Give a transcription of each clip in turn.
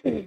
A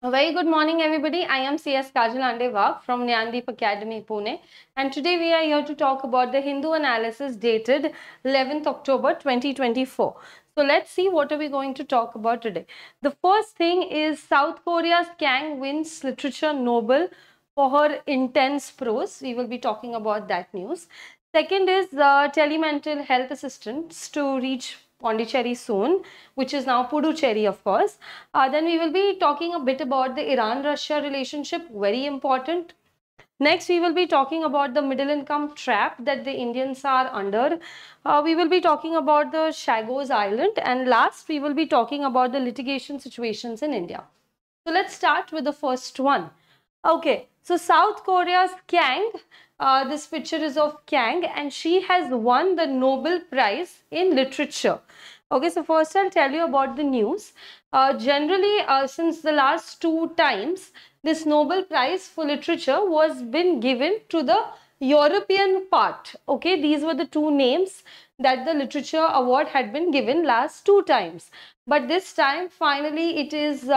very good morning, everybody. I am CS Kajal Andewag from Nyandeep Academy, Pune. And today we are here to talk about the Hindu analysis dated 11th October 2024. So let's see what are we going to talk about today. The first thing is South Korea's Kang wins Literature Nobel for her intense prose. We will be talking about that news. Second is telemental health assistance to reach Pondicherry soon, which is now Puducherry, of course. Then we will be talking a bit about the Iran-Russia relationship, very important. Next, we will be talking about the middle income trap that the Indians are under. We will be talking about the Chagos Island. And last, we will be talking about the litigation situations in India. So let's start with the first one. Okay, so South Korea's Kang, this picture is of Kang and she has won the Nobel Prize in Literature. Okay, so first I'll tell you about the news. Generally, since the last 2 times, this Nobel Prize for Literature was been given to the European part. Okay, these were the 2 names that the Literature Award had been given last 2 times. But this time, finally, it is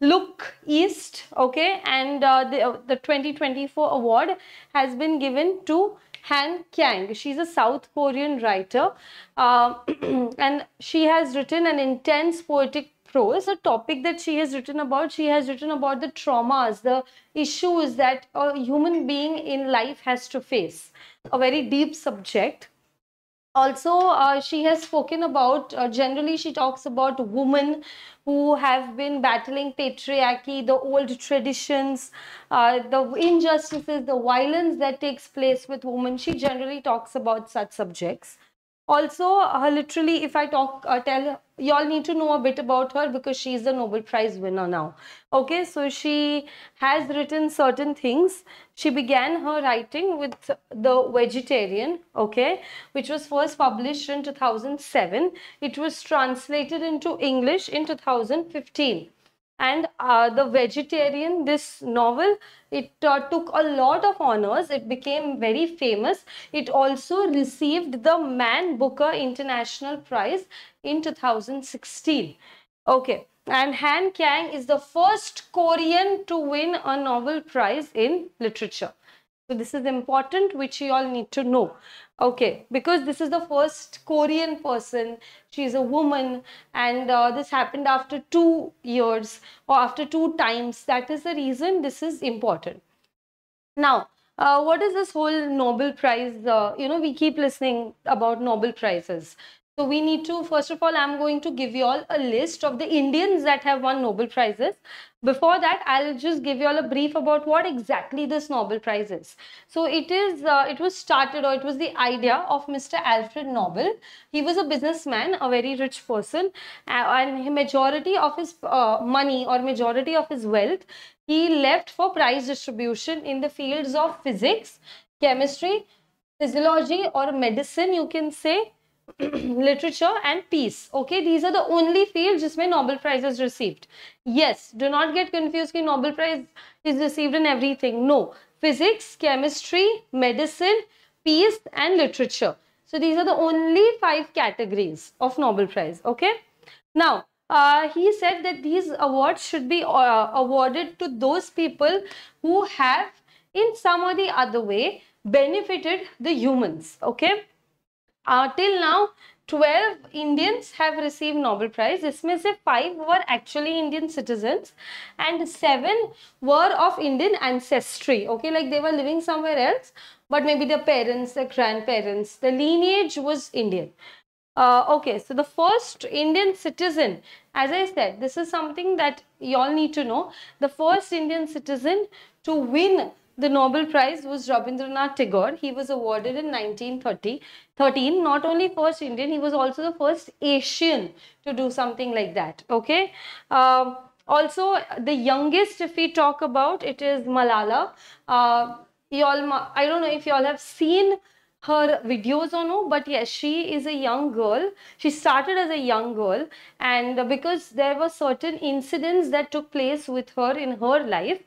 Look East, okay, and the 2024 award has been given to Han Kang. She's a South Korean writer and she has written an intense poetic prose. The topic that she has written about the traumas, the issues that a human being in life has to face. A very deep subject. Also, she has spoken about, generally she talks about women who have been battling patriarchy, the old traditions, the injustices, the violence that takes place with women. She generally talks about such subjects. Also, literally, if I tell you all need to know a bit about her because she is the Nobel Prize winner now. Okay, so she has written certain things. She began her writing with The Vegetarian, okay, which was first published in 2007. It was translated into English in 2015. And The Vegetarian, this novel, it took a lot of honors. It became very famous. It also received the Man Booker International Prize in 2016. Okay, and Han Kang is the first Korean to win a Nobel Prize in Literature. So this is important, which you all need to know. Okay, because this is the first Korean person, she's a woman, and this happened after 2 years or after 2 times. That is the reason this is important. Now, what is this whole Nobel Prize? We keep listening about Nobel Prizes. So we need to, first of all, I'm going to give you all a list of the Indians that have won Nobel Prizes. Before that, I'll just give you all a brief about what exactly this Nobel Prize is. So it was started, or it was the idea of Mr. Alfred Nobel. He was a businessman, a very rich person, and majority of his money or majority of his wealth, he left for prize distribution in the fields of physics, chemistry, physiology or medicine, you can say, literature and peace. Okay, these are the only fields जिसमें Nobel Prize is received. Yes, do not get confused कि Nobel Prize is received in everything. No, physics, chemistry, medicine, peace and literature. So these are the only 5 categories of Nobel Prize. Okay, now he said that these awards should be awarded to those people who have in some or the other way benefited the humans. Okay, till now 12 Indians have received Nobel Prize. इसमें से 5 were actually Indian citizens and 7 were of Indian ancestry. Okay, like they were living somewhere else, but maybe their parents, their grandparents, the lineage was Indian. Okay, so the first Indian citizen, as I said, this is something that you all need to know. The first Indian citizen to win the Nobel Prize was Rabindranath Tagore. He was awarded in 1913. Not only first Indian, he was also the first Asian to do something like that. Okay. Also, the youngest, if we talk about, it is Malala. I don't know if you all have seen her videos or no, but yes, she is a young girl. She started as a young girl, and because there were certain incidents that took place with her in her life,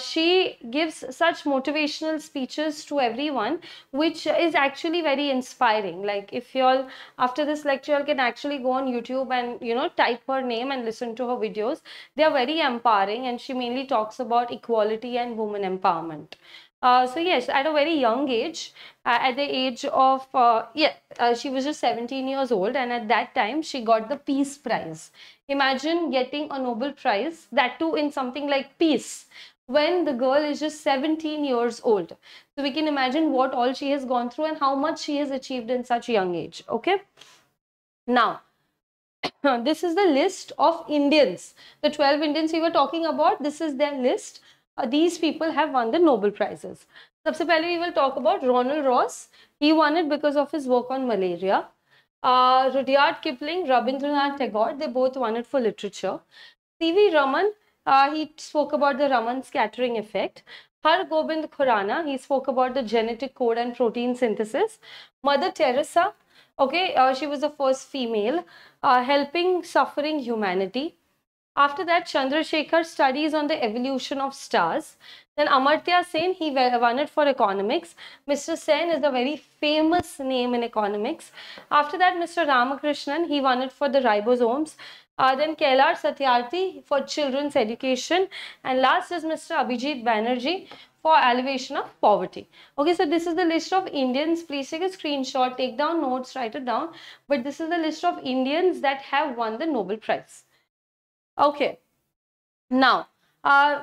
she gives such motivational speeches to everyone, which is actually very inspiring. Like if you all, after this lecture, you can actually go on YouTube and type her name and listen to her videos. They are very empowering, and she mainly talks about equality and women empowerment. So yes, at a very young age, at the age of she was just 17 years old, and at that time she got the Peace Prize. Imagine getting a Nobel Prize, that too in something like peace, when the girl is just 17 years old. So we can imagine what all she has gone through and how much she has achieved in such a young age. Okay. Now, this is the list of Indians. The 12 Indians we were talking about, this is their list. These people have won the Nobel Prizes. सबसे पहले we will talk about Ronald Ross. He won it because of his work on malaria. Rudyard Kipling, Rabindranath Tagore, they both won it for literature. C.V. Raman, he spoke about the Raman scattering effect. Har Gobind Khurana, he spoke about the genetic code and protein synthesis. Mother Teresa, okay, she was the first female helping suffering humanity. After that, Chandrasekhar studies on the evolution of stars. Then Amartya Sen, he won it for economics. Mr. Sen is a very famous name in economics. After that, Mr. Ramakrishnan, he won it for the ribosomes. Then Kailash Satyarthi for children's education. And last is Mr. Abhijit Banerjee for alleviation of poverty. Okay, so this is the list of Indians. Please take a screenshot, take down notes, write it down. But this is the list of Indians that have won the Nobel Prize. Okay, now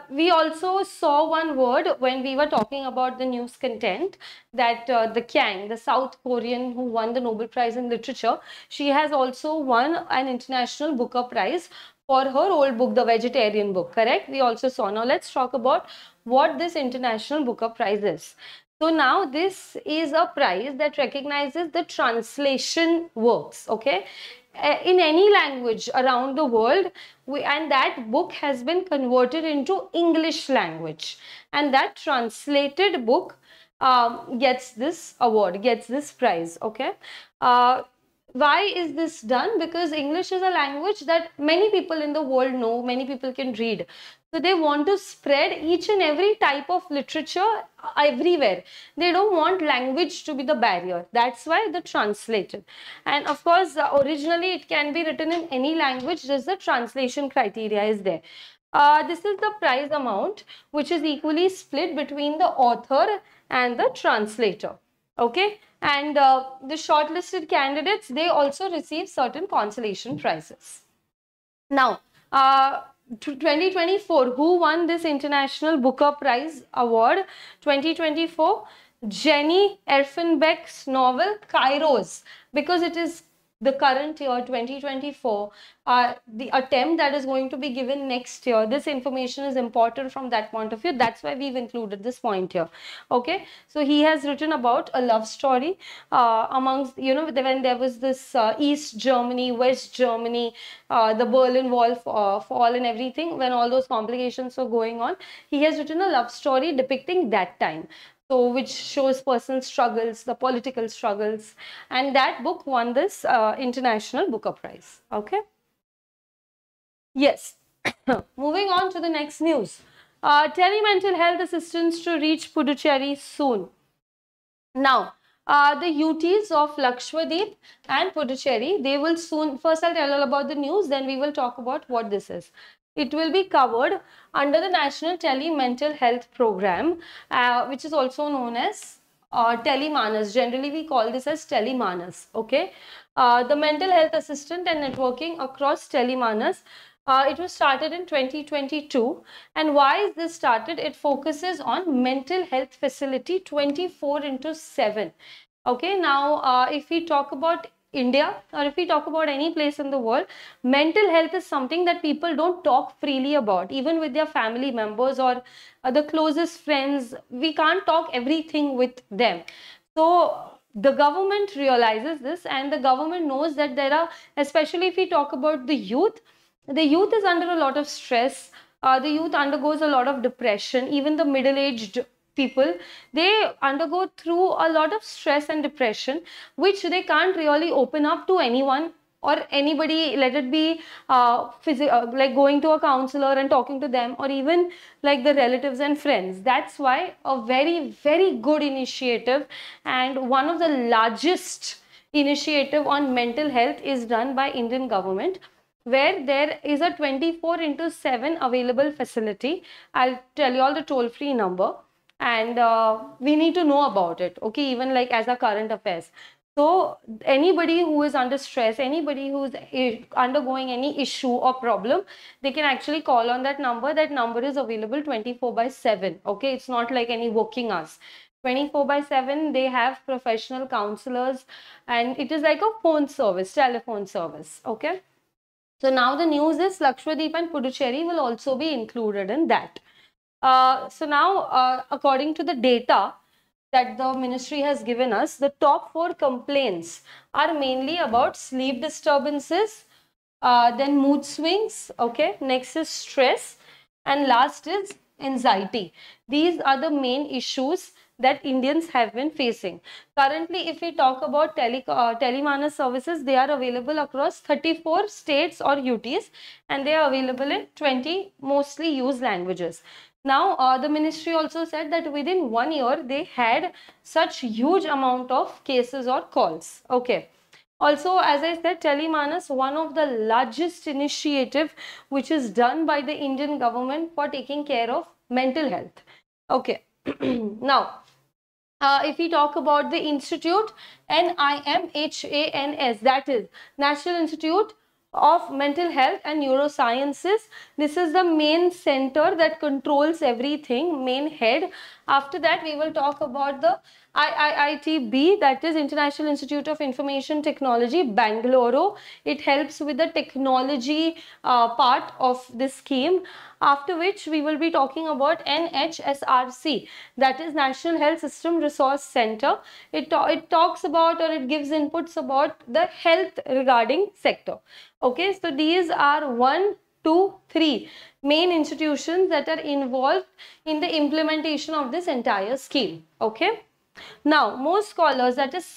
we also saw one word when we were talking about the news content, that the Kang, the South Korean who won the Nobel Prize in Literature, she has also won an International Booker Prize for her old book, The Vegetarian Book, correct? We also saw. Now let's talk about what this International Booker Prize is. So now this is a prize that recognizes the translation works, okay? In any language around the world, and that book has been converted into English language, and that translated book gets this award, gets this prize. Okay, why is this done? Because English is a language that many people in the world know, many people can read. So they want to spread each and every type of literature everywhere. They don't want language to be the barrier. That's why the translated. And of course, originally it can be written in any language, just the translation criteria is there. This is the prize amount, which is equally split between the author and the translator. Okay, and the shortlisted candidates, they also receive certain consolation prizes. Now, 2024, who won this International Booker Prize Award? 2024, Jenny Erfenbeck's novel PYQ'z, because it is the current year 2024, the attempt that is going to be given next year. This information is important from that point of view. That's why we've included this point here. Okay, so he has written about a love story amongst, when there was this East Germany, West Germany, the Berlin Wall fall and everything, when all those complications were going on, he has written a love story depicting that time. So, which shows personal struggles, the political struggles, and that book won this International Booker Prize. Okay. Yes. Moving on to the next news. Telemental health assistance to reach Puducherry soon. Now, the UTs of Lakshadweep and Puducherry, they will soon, first I'll tell you all about the news, then we will talk about what this is. It will be covered under the National Tele-Mental Health Program, which is also known as Telemanas. Generally, we call this as Telemanas. Okay, the mental health assistant and networking across Telemanas. It was started in 2022, and why is this started? It focuses on mental health facility 24/7. Okay, now if we talk about India, or if we talk about any place in the world, mental health is something that people don't talk freely about, even with their family members or the closest friends. We can't talk everything with them. So the government realizes this, and the government knows that there are, especially if we talk about the youth is under a lot of stress. The youth undergoes a lot of depression, even the middle-aged people, they undergo through a lot of stress and depression, which they can't really open up to anyone or anybody, let it be like going to a counselor and talking to them, or even like the relatives and friends. That's why a very, very good initiative and one of the largest initiative on mental health is done by Indian government, where there is a 24/7 available facility. I'll tell you all the toll-free number, and we need to know about it, okay, even like as a current affairs. So anybody who is under stress, anybody who is undergoing any issue or problem, they can actually call on that number. That number is available 24/7, okay. It's not like any working hours. 24/7, they have professional counselors, and it is like a phone service, telephone service, okay. So now the news is Lakshadweep and Puducherry will also be included in that. So now, according to the data that the ministry has given us, the top 4 complaints are mainly about sleep disturbances, then mood swings, okay, next is stress, and last is anxiety. These are the main issues that Indians have been facing. Currently, if we talk about Telemanas services, they are available across 34 states or UTs, and they are available in 20 mostly used languages. Now, the ministry also said that within 1 year, they had such huge amount of cases or calls. Okay. Also, as I said, Telemanas, one of the largest initiative which is done by the Indian government for taking care of mental health. Okay. Now, if we talk about the institute, NIMHANS, that is National Institute of Mental Health and Neurosciences. This is the main center that controls everything, main head. After that, we will talk about the IITB, that is International Institute of Information Technology, Bangalore. It helps with the technology part of this scheme. After which we will be talking about NHSRC, that is National Health System Resource Center. It talks about, or it gives inputs about the health regarding sector. Okay, so these are 1, 2, 3 main institutions that are involved in the implementation of this entire scheme. Okay. Now, most scholars, that is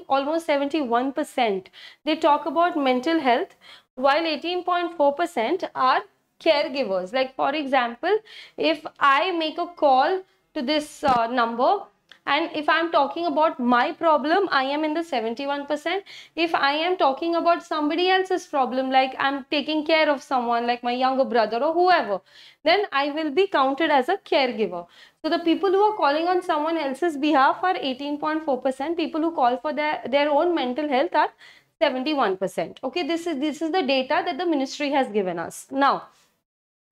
almost 71%, they talk about mental health, while 18.4% are caregivers. Like for example, if I make a call to this number, and if I am talking about my problem, I am in the 71%. If I am talking about somebody else's problem, like I'm taking care of someone like my younger brother or whoever, then I will be counted as a caregiver. So the people who are calling on someone else's behalf are 18.4%. People who call for their own mental health are 71%. Okay, this is the data that the ministry has given us. Now,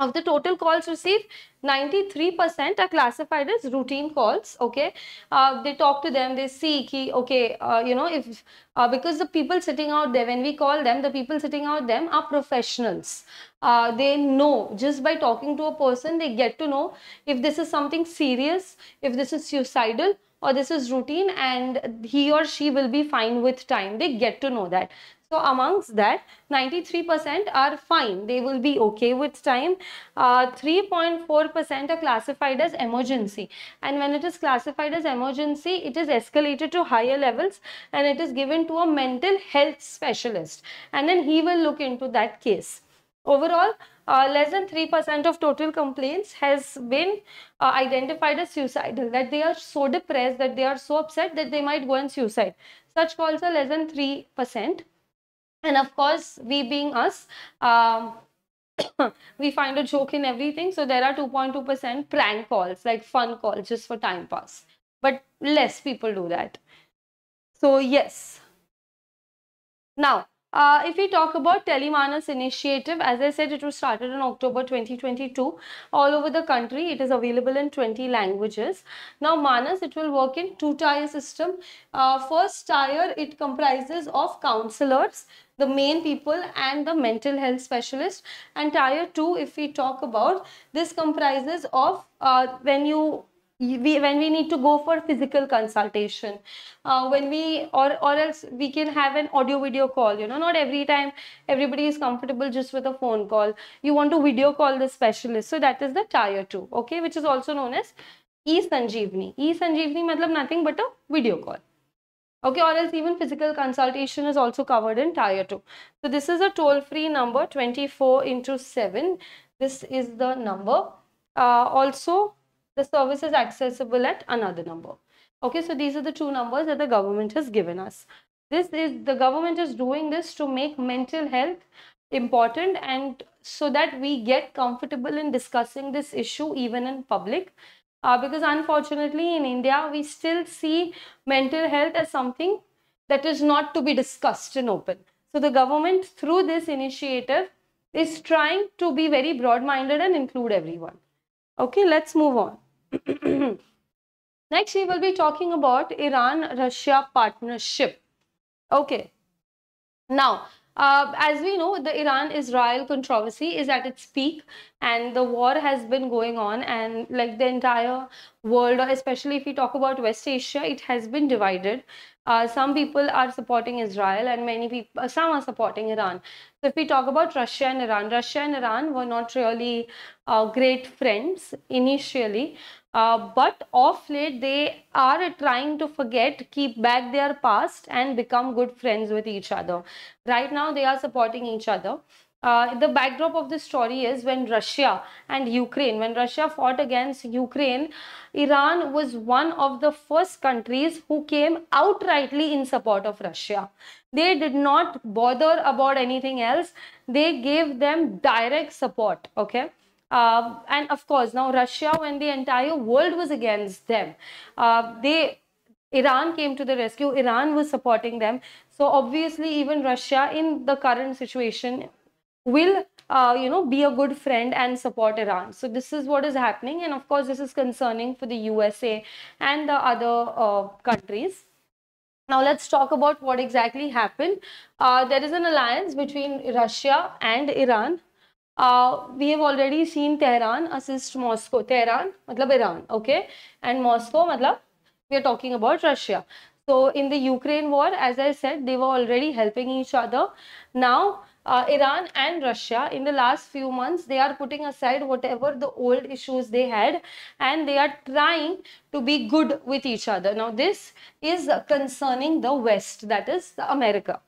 of the total calls received, 93% are classified as routine calls. Okay, they talk to them, they see ki, okay, you know, if because the people sitting out there, when we call them, the people sitting out them are professionals. They know, just by talking to a person, they get to know if this is something serious, if this is suicidal, or this is routine, and he or she will be fine with time. They get to know that. So amongst that, 93% are fine. They will be okay with time. 3.4% are classified as emergency. And when it is classified as emergency, it is escalated to higher levels and it is given to a mental health specialist. And then he will look into that case. Overall, less than 3% of total complaints has been identified as suicidal, that they are so depressed, that they are so upset that they might go and suicide. Such calls are less than 3%. And of course, we being us, we find a joke in everything. So there are 2.2% prank calls, like fun calls just for time pass. But less people do that. So yes. Now, if we talk about Telemanas initiative, as I said, it was started in October 2022. All over the country, it is available in 20 languages. Now, Manas, it will work in 2-tier system. First tier, it comprises of counselors, the main people, and the mental health specialist. And tier 2, if we talk about, this comprises of when we need to go for physical consultation, when we or else we can have an audio video call. You know, not every time everybody is comfortable just with a phone call. You want to video call the specialist, so that is the tier 2, okay, which is also known as E-Sanjeevani. E-Sanjeevani matlab nothing but a video call. Okay, or else even physical consultation is also covered in Tier 2. So this is a toll-free number, 24/7. This is the number. Also, the service is accessible at another number. Okay, so these are the two numbers that the government has given us. The government is doing this to make mental health important, and so that we get comfortable in discussing this issue even in public. Because unfortunately in India, we still see mental health as something that is not to be discussed in open. So the government, through this initiative, is trying to be very broad-minded and include everyone. Okay, let's move on. Next, we will be talking about Iran-Russia partnership. Okay. Now, as we know, the Iran-Israel controversy is at its peak, and the war has been going on, and like the entire world, or especially if we talk about West Asia, it has been divided. Some people are supporting Israel, and many people, some are supporting Iran. So if we talk about Russia and Iran were not really great friends initially. But of late, they are trying to keep back their past and become good friends with each other. Right now, they are supporting each other. The backdrop of this story is when Russia fought against Ukraine, Iran was one of the first countries who came outrightly in support of Russia. They did not bother about anything else. They gave them direct support, okay? And of course, now Russia, when the entire world was against them, Iran came to the rescue. Iran was supporting them. So obviously, even Russia in the current situation will, be a good friend and support Iran. So this is what is happening. And of course, this is concerning for the USA and the other countries. Now let's talk about what exactly happened. There is an alliance between Russia and Iran. We have already seen Tehran assist Moscow. Tehran, matlab Iran, okay? And Moscow, matlab, we are talking about Russia. So in the Ukraine war, as I said, they were already helping each other. Now, Iran and Russia, in the last few months, they are putting aside whatever the old issues they had, and they are trying to be good with each other. Now, this is concerning the West, that is America.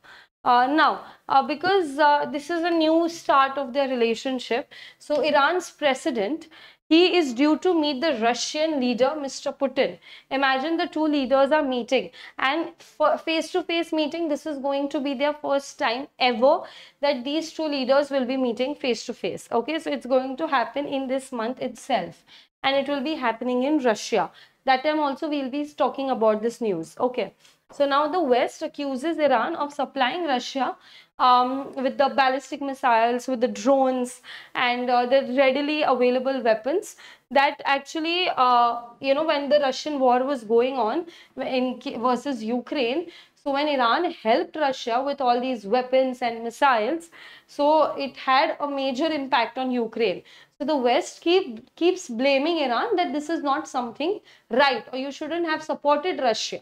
Because this is a new start of their relationship, so Iran's president, he is due to meet the Russian leader, Mr. Putin. Imagine the two leaders are meeting, and for face-to-face meeting, this is going to be their first time ever that these two leaders will be meeting face-to-face. Okay, so it's going to happen in this month itself, and it will be happening in Russia. That time also we'll be talking about this news. Okay. So now the West accuses Iran of supplying Russia with the ballistic missiles, with the drones, and the readily available weapons that actually, when the Russian war was going on versus Ukraine, so when Iran helped Russia with all these weapons and missiles, so it had a major impact on Ukraine. So the West keeps blaming Iran that this is not something right, or you shouldn't have supported Russia.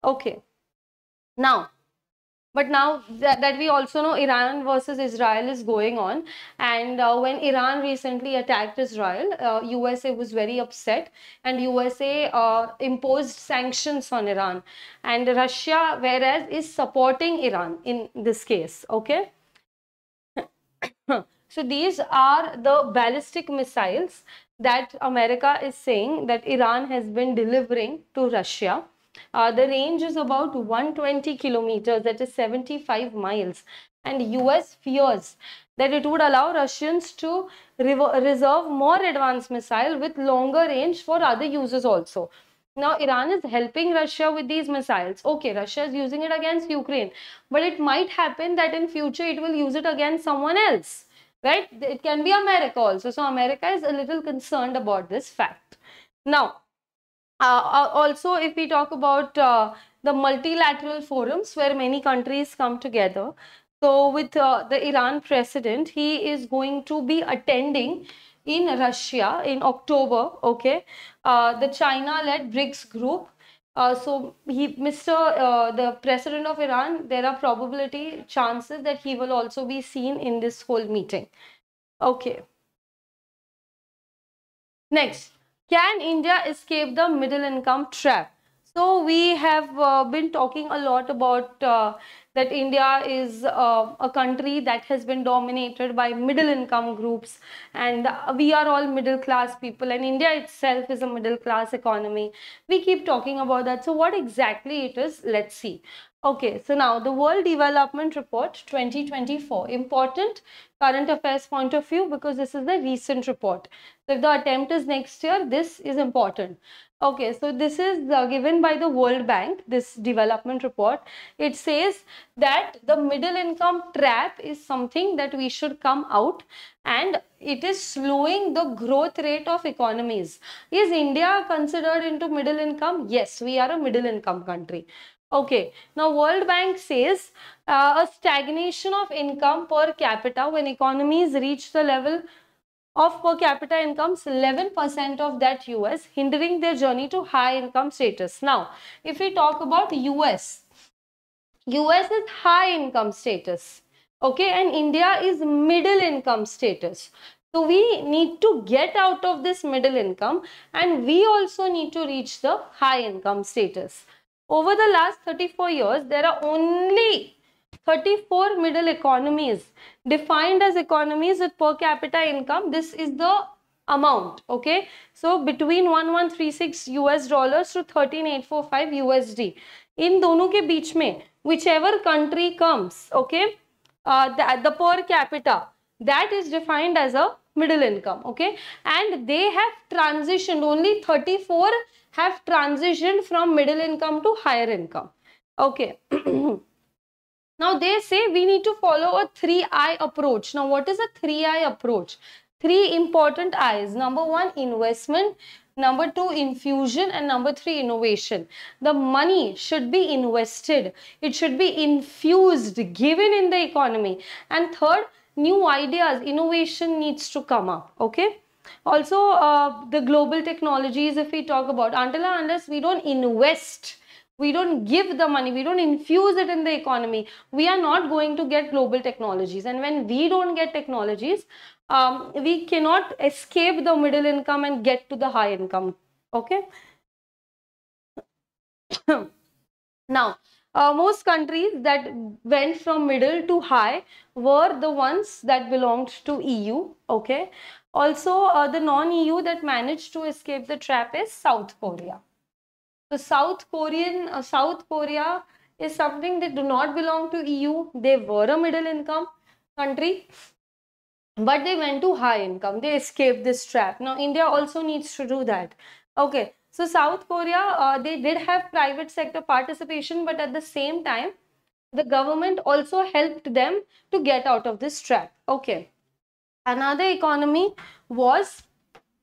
Okay. Now, but now that we also know Iran versus Israel is going on, and when Iran recently attacked Israel, USA was very upset, and USA imposed sanctions on Iran, and Russia, whereas, is supporting Iran in this case. Okay. So these are the ballistic missiles that America is saying that Iran has been delivering to Russia. The range is about 120 kilometers, that is 75 miles. And US fears that it would allow Russians to reserve more advanced missile with longer range for other users also. Now, Iran is helping Russia with these missiles. Okay, Russia is using it against Ukraine, but it might happen that in future it will use it against someone else, right? It can be America also. So America is a little concerned about this fact. Now, also, if we talk about the multilateral forums where many countries come together, so with the Iran president, he is going to be attending in Russia in October, okay, the China-led BRICS group. So the president of Iran, there are chances that he will also be seen in this whole meeting. Okay. Next, Can India escape the middle income trap? So we have been talking a lot about that India is a country that has been dominated by middle income groups, and we are all middle class people, and India itself is a middle class economy. We keep talking about that. So what exactly it is, let's see. Okay, so now the World Development Report 2024, important current affairs point of view, because this is the recent report. So if the attempt is next year, this is important. Okay, so this is given by the World Bank, this development report. It says that the middle income trap is something that we should come out, and it is slowing the growth rate of economies. Is India considered into middle income? Yes, we are a middle income country. Okay, now World Bank says a stagnation of income per capita when economies reach the level of per capita incomes 11% of that US, hindering their journey to high income status. Now, if we talk about US is high income status, okay, and India is middle income status. So we need to get out of this middle income, and we also need to reach the high income status. Over the last 34 years, there are only 34 middle economies defined as economies with per capita income. This is the amount, okay? So between 1136 US dollars to 13845 USD. In दोनों के बीच में whichever country comes, okay, the per capita, that is defined as a middle income, okay, and they have transitioned, only 34 have transitioned from middle income to higher income, okay. Now they say we need to follow a 3I approach. Now what is a 3I approach? 3 important I's. Number 1, investment. Number 2, infusion. And number 3, innovation. The money should be invested. It should be infused, given in the economy. And third, new ideas, innovation needs to come up. Okay. Also, the global technologies, if we talk about, until and unless we don't invest, we don't give the money, we don't infuse it in the economy, we are not going to get global technologies. And when we don't get technologies, we cannot escape the middle income and get to the high income. Okay. Now, most countries that went from middle to high were the ones that belonged to EU. Okay. Also, the non-EU that managed to escape the trap is South Korea. So South Korea is something that do not belong to EU. They were a middle income country, but they went to high income. They escaped this trap. Now India also needs to do that. Okay, so South Korea, they did have private sector participation, but at the same time, the government also helped them to get out of this trap. Okay, another economy was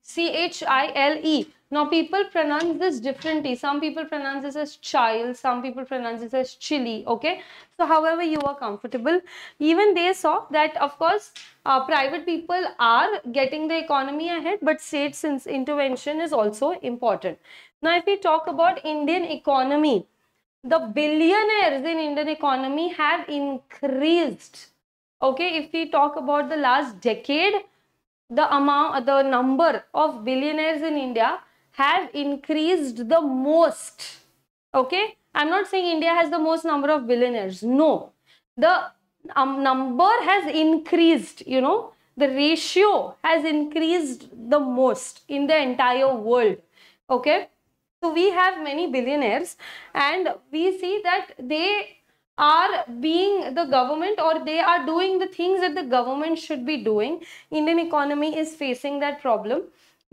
CHILE. Now people pronounce this differently. Some people pronounce this as child, some people pronounce this as chili. Okay, so however you are comfortable. Even they saw that, of course, private people are getting the economy ahead, but state intervention is also important. Now if we talk about Indian economy, the billionaires in Indian economy have increased. Okay, if we talk about the last decade, the number of billionaires in India have increased the most. Okay, I'm not saying India has the most number of billionaires. No, the number has increased. You know, the ratio has increased the most in the entire world. Okay, so we have many billionaires, and we see that they are being the government, or they are doing the things that the government should be doing. Indian economy is facing that problem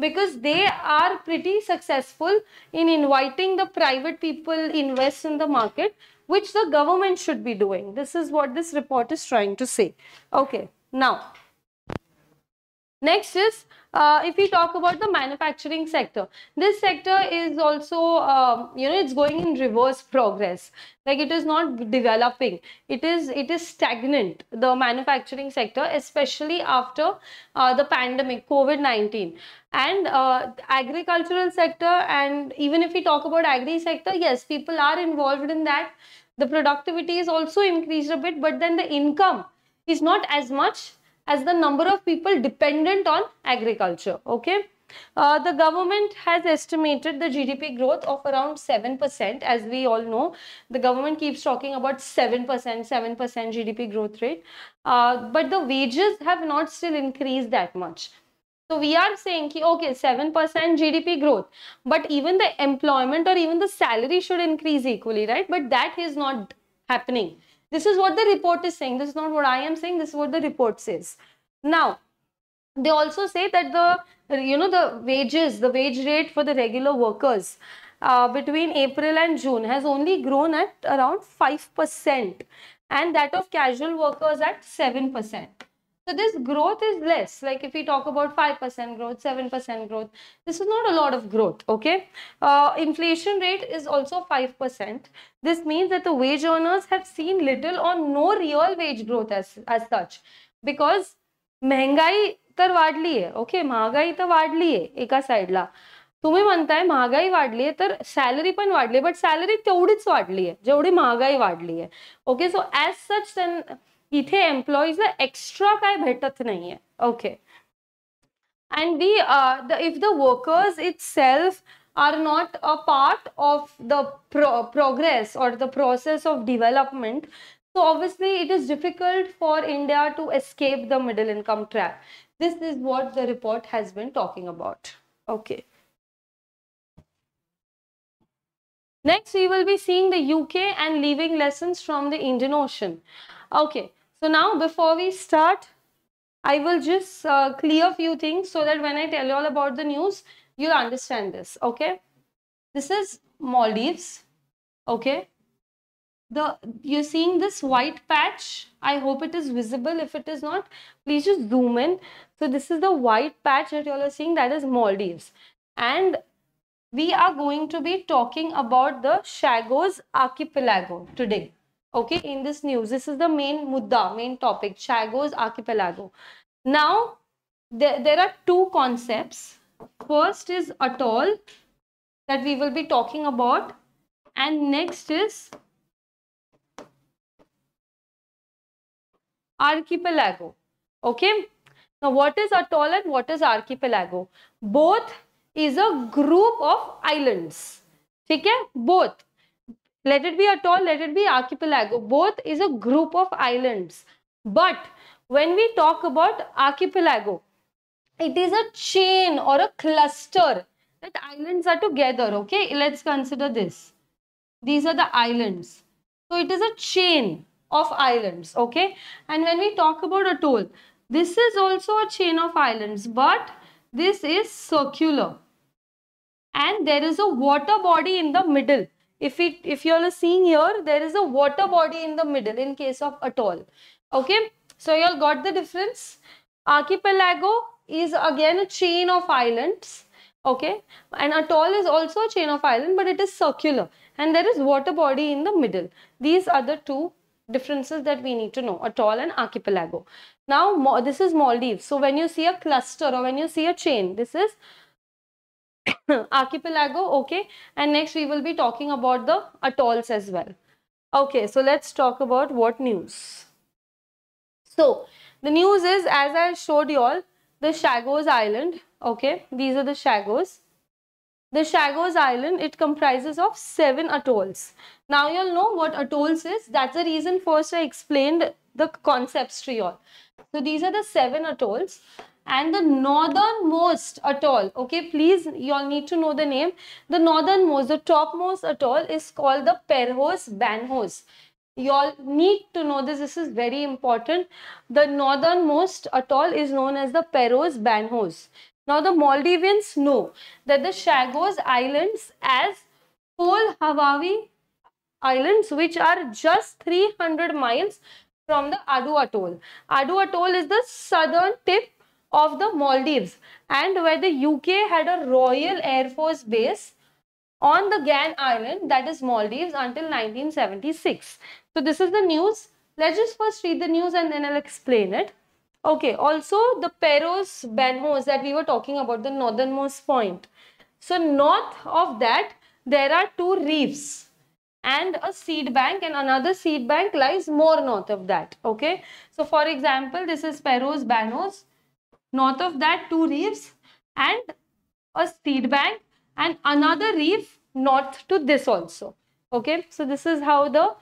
because they are pretty successful in inviting the private people invest in the market, which the government should be doing. This is what this report is trying to say. Okay, now next is if we talk about the manufacturing sector, this sector is also it's going in reverse progress. Like, it is not developing, it is stagnant, the manufacturing sector, especially after the pandemic COVID-19. And agricultural sector, and even if we talk about agri sector, yes, people are involved in that. The productivity is also increased a bit, but then the income is not as much as the number of people dependent on agriculture. Okay, The government has estimated the GDP growth of around 7%. As we all know, the government keeps talking about 7%, 7% GDP growth rate. But the wages have not still increased that much. So we are saying ki, okay, 7% GDP growth, but even the employment or even the salary should increase equally, right? But that is not happening. This is what the report is saying. This is not what I am saying. This is what the report says. Now, they also say that the wage rate for the regular workers between April and June has only grown at around 5%, and that of casual workers at 7%. So this growth is less. Like if we talk about 5% growth, 7% growth, this is not a lot of growth, okay? Inflation rate is also 5%. This means that the wage earners have seen little or no real wage growth as such, because महंगाई तर वाढली आहे, okay, महागाई तर वाढली आहे एका साईडला. तुम्ही म्हणताय महागाई वाढली आहे तर सॅलरी पण वाढली, बट सॅलरी तेवढीच वाढली आहे जेवढी महागाई वाढली आहे, ओके. सो ॲज सच इथे एम्प्लॉईजला एक्स्ट्रा काय भेटत नाहीये, okay. And if the workers itself are not a part of the progress or the process of development, so obviously it is difficult for India to escape the middle income trap. This is what the report has been talking about, okay. Next, we will be seeing the UK and leaving lessons from the Indian Ocean. Okay, so now before we start, I will just clear a few things so that when I tell you all about the news, you'll understand this, okay. This is Maldives, okay. You're seeing this white patch. I hope it is visible. If it is not, please just zoom in. So this is the white patch that you all are seeing, that is Maldives. And we are going to be talking about the Chagos archipelago today, okay, in this news. This is the main mudda, main topic, Chagos archipelago. Now, there are two concepts. First is atoll that we will be talking about, and next is archipelago, okay. Now, what is atoll and what is archipelago? Both is a group of islands, okay? Both, let it be atoll, let it be archipelago, both is a group of islands. But when we talk about archipelago, it is a chain or a cluster that islands are together, okay. Let's consider this. These are the islands. So it is a chain of islands, okay. And when we talk about atoll, this is also a chain of islands, but this is circular, and there is a water body in the middle. If you all are seeing here, there is a water body in the middle in case of atoll, okay. So you all got the difference. Archipelago is again a chain of islands, okay, and atoll is also a chain of islands, but it is circular and there is water body in the middle. These are the two differences that we need to know, atoll and archipelago. Now this is Maldives. So when you see a cluster or when you see a chain, this is archipelago, okay. And next we will be talking about the atolls as well, okay. So let's talk about what news. So the news is, as I showed you all, the Chagos Island, okay. These are the Chagos. The Chagos Island, it comprises of 7 atolls. Now you'll know what atolls is. That's the reason first I explained the concepts to you all. So these are the 7 atolls, and the northernmost atoll, okay, please you all need to know the name. The northernmost, the topmost atoll is called the Perhos Banhos. You all need to know this. This is very important. The northernmost atoll is known as the Perhos Banhos. Now the Maldivians know that the Chagos Islands as whole Hawaii Islands, which are just 300 miles from the Adu Atoll. Adu Atoll is the southern tip of the Maldives, and where the UK had a Royal Air Force base on the Gan Island, that is Maldives, until 1976. So this is the news. Let's just first read the news and then I'll explain it. Okay, also the Perhos Banhos that we were talking about, the northernmost point. So north of that, there are 2 reefs and a seed bank, and another seed bank lies more north of that, okay. So for example, this is Perhos Banhos. North of that, 2 reefs, and a seed bank, and another reef north to this also. Okay, so this is how the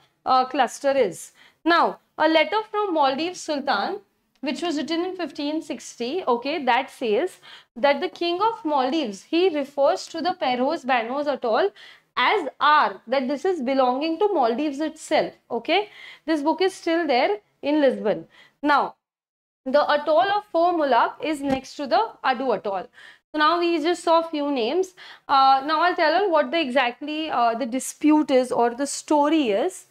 cluster is. Now, a letter from Maldives Sultan, which was written in 1560, okay, that says that the king of Maldives, he refers to the Perros Banos atoll as R, that this is belonging to Maldives itself. Okay, this book is still there in Lisbon. Now, the atoll of Formula is next to the Adu atoll. So now we just saw a few names. Now I'll tell you what the exactly the dispute is, or the story is.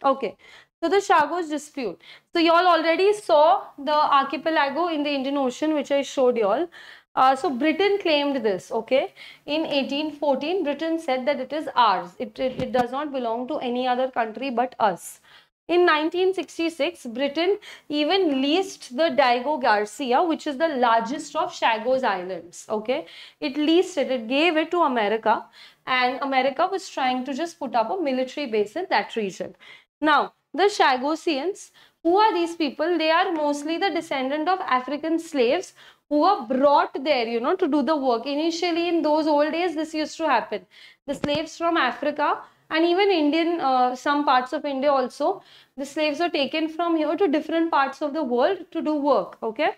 Okay, so the Chagos dispute. So you all already saw the archipelago in the Indian Ocean, which I showed you all. So Britain claimed this, okay. In 1814, Britain said that it is ours. It does not belong to any other country but us. In 1966, Britain even leased the Diego Garcia, which is the largest of Chagos Islands, okay. It leased it, it gave it to America, and America was trying to just put up a military base in that region. Now, the Chagosians, who are these people? They are mostly the descendant of African slaves who were brought there, you know, to do the work. Initially, in those old days, this used to happen. The slaves from Africa and even Indian, some parts of India also, the slaves were taken from here to different parts of the world to do work, okay.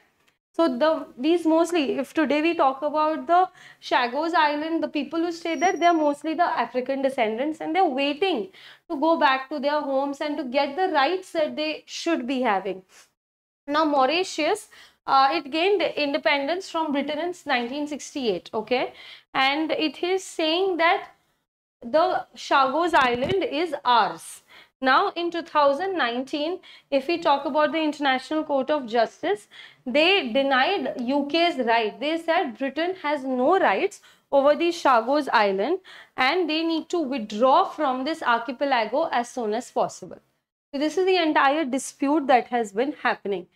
So these mostly, if today we talk about the Chagos Island, the people who stay there, they are mostly the African descendants, and they're waiting to go back to their homes and to get the rights that they should be having. Now Mauritius, it gained independence from Britain in 1968, okay, and it is saying that the Chagos Island is ours. Now in 2019, if we talk about the International Court of Justice, they denied UK's right. They said Britain has no rights over the Chagos Island and they need to withdraw from this archipelago as soon as possible. So this is the entire dispute that has been happening.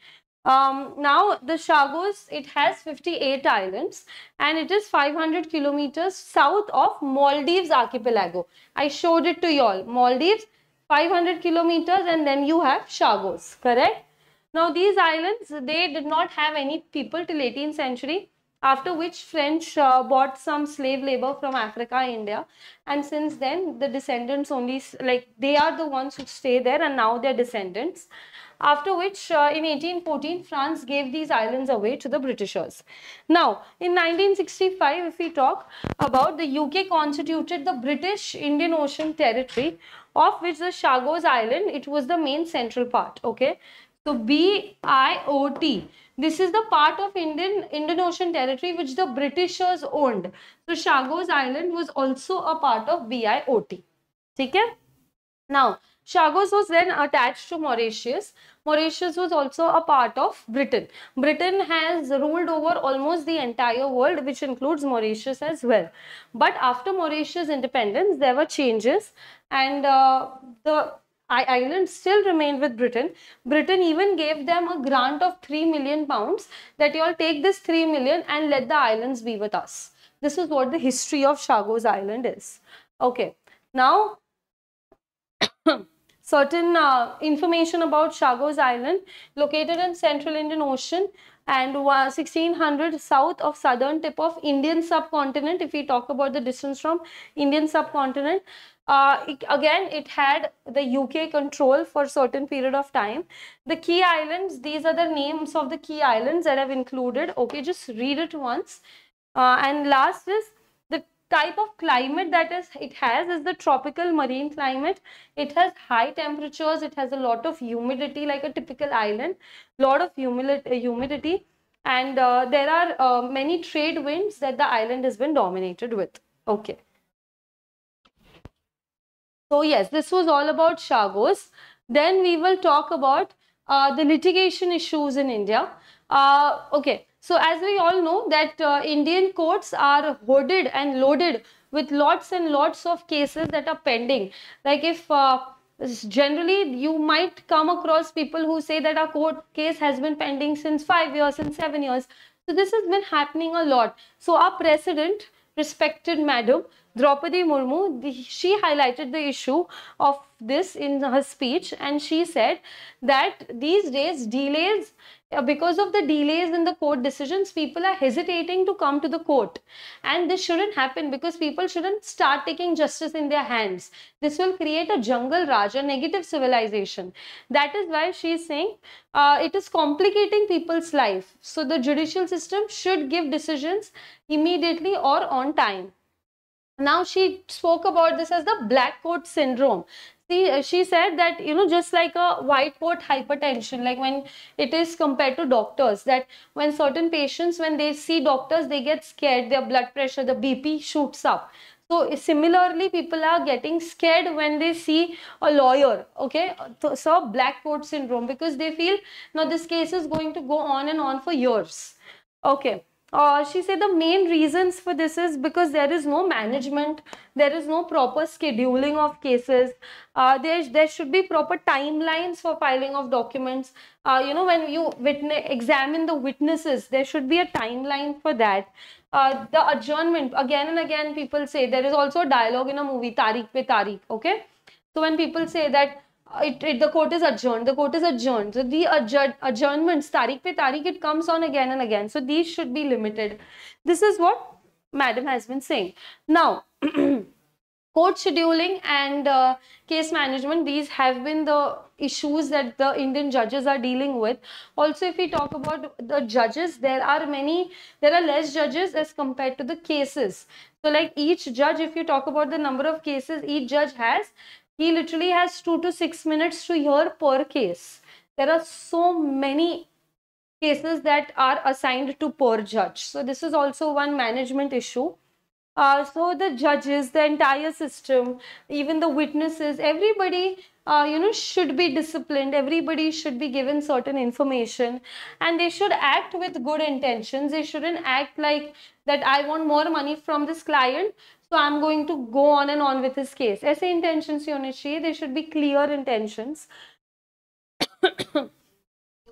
Now the Chagos, it has 58 islands and it is 500 kilometers south of Maldives archipelago. I showed it to you all. Maldives, 500 kilometers, and then you have Chagos, correct? Now these islands, they did not have any people till 18th century, after which French bought some slave labor from Africa, India, and since then the descendants only, like they are the ones who stay there, and now they're descendants. After which in 1814, France gave these islands away to the Britishers. Now, in 1965, if we talk about, the UK constituted the British Indian Ocean Territory, of which the Chagos Island, it was the main central part, okay. So, BIOT, this is the part of Indian Ocean Territory which the Britishers owned. So, Chagos Island was also a part of BIOT. Okay? Now, Chagos was then attached to Mauritius. Mauritius was also a part of Britain. Britain has ruled over almost the entire world, which includes Mauritius as well. But after Mauritius' independence, there were changes, and the islands still remained with Britain. Britain even gave them a grant of £3 million, that you all take this 3 million and let the islands be with us. This is what the history of Chagos Island is. Okay. Now, certain information about Chagos Island, located in Central Indian Ocean and 1600 south of southern tip of Indian subcontinent. If we talk about the distance from Indian subcontinent, again it had the UK control for certain period of time. The key islands, these are the names of the key islands that I've included. Okay, just read it once. And last is the type of climate that it has is the tropical marine climate. It has high temperatures, it has a lot of humidity like a typical island, lot of humidity, and there are many trade winds that the island has been dominated with. Okay. So yes, this was all about Chagos. Then we will talk about the litigation issues in India. Okay. So as we all know that Indian courts are hooded and loaded with lots and lots of cases that are pending. Like if generally you might come across people who say that a court case has been pending since 5 years, since 7 years. So this has been happening a lot. So our president, respected madam, Draupadi Murmu, she highlighted the issue of this in her speech, and she said that these days delays, because of the delays in the court decisions, people are hesitating to come to the court, and this shouldn't happen because people shouldn't start taking justice in their hands. This will create a jungle raj, a negative civilization. That is why she is saying it is complicating people's life. So the judicial system should give decisions immediately or on time. Now she spoke about this as the black coat syndrome. See, she said that, just like a white coat hypertension, like when it is compared to doctors, that when certain patients, when they see doctors, they get scared, their blood pressure, the BP shoots up. So similarly, people are getting scared when they see a lawyer, okay? So black coat syndrome, because they feel, now this case is going to go on and on for years. Okay. She said the main reasons for this is because there is no management, there is no proper scheduling of cases, there should be proper timelines for filing of documents. When you examine the witnesses, there should be a timeline for that. The adjournment, again and again people say, there is also a dialogue in a movie, Tariq pe Tariq, okay? So when people say that the court is adjourned, the court is adjourned. So the adjournments, Tariq pe Tariq, it comes on again and again. So these should be limited. This is what Madam has been saying. Now, court scheduling and case management, these have been the issues that the Indian judges are dealing with. Also, if we talk about the judges, there are less judges as compared to the cases. So like each judge, if you talk about the number of cases each judge has, he literally has 2 to 6 minutes to hear per case. There are so many cases that are assigned to per judge. So this is also one management issue. So the judges, the entire system, even the witnesses, everybody, should be disciplined. Everybody should be given certain information, and they should act with good intentions. They shouldn't act like that I want more money from this client, so I'm going to go on and on with his case. ऐसे intentions होने चाहिए. They should be clear intentions.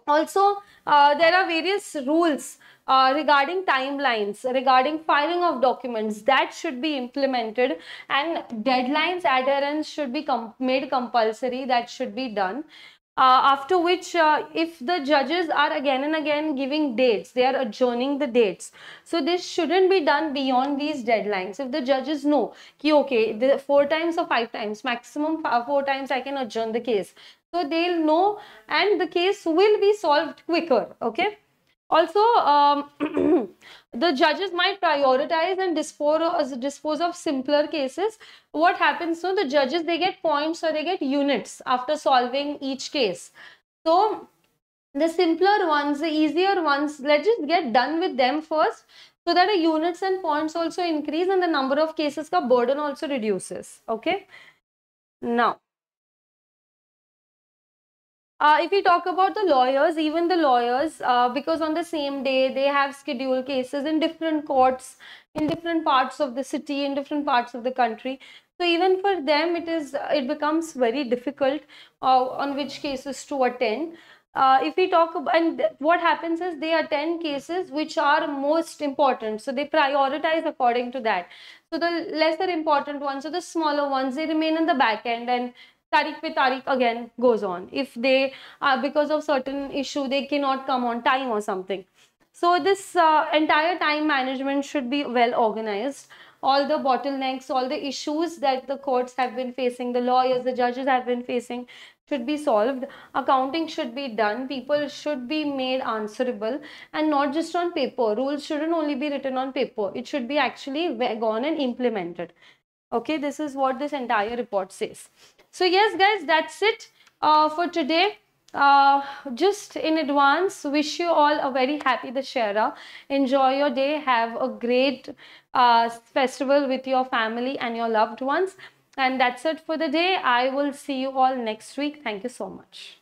Also, there are various rules regarding timelines, regarding filing of documents that should be implemented, and deadlines adherence should be made compulsory. That should be done. After which, if the judges are again and again giving dates, they are adjourning the dates. So this shouldn't be done beyond these deadlines. If the judges know, okay, 4 times or 5 times, maximum 4 times I can adjourn the case. So they'll know, and the case will be solved quicker, okay? Also, the judges might prioritize and dispose of simpler cases. What happens? So the judges, they get points or they get units after solving each case. So the simpler ones, the easier ones, let's just get done with them first, so that the units and points also increase and the number of cases ka burden also reduces. Okay. Now, if we talk about the lawyers, even the lawyers, because on the same day they have scheduled cases in different courts, in different parts of the city, in different parts of the country. So even for them, it becomes very difficult on which cases to attend. If we talk about, and what happens is they attend cases which are most important. So they prioritize according to that. So the lesser important ones, or the smaller ones, they remain in the back end, and Tariq pe Tariq again goes on. If they, because of certain issue, they cannot come on time or something. So this entire time management should be well organized. All the bottlenecks, all the issues that the courts have been facing, the lawyers, the judges have been facing, should be solved. Accounting should be done. People should be made answerable, and not just on paper. Rules shouldn't only be written on paper. It should be actually gone and implemented. Okay, this is what this entire report says. So yes, guys, that's it for today. Just in advance, wish you all a very happy Dussehra. Enjoy your day. Have a great festival with your family and your loved ones. And that's it for the day. I will see you all next week. Thank you so much.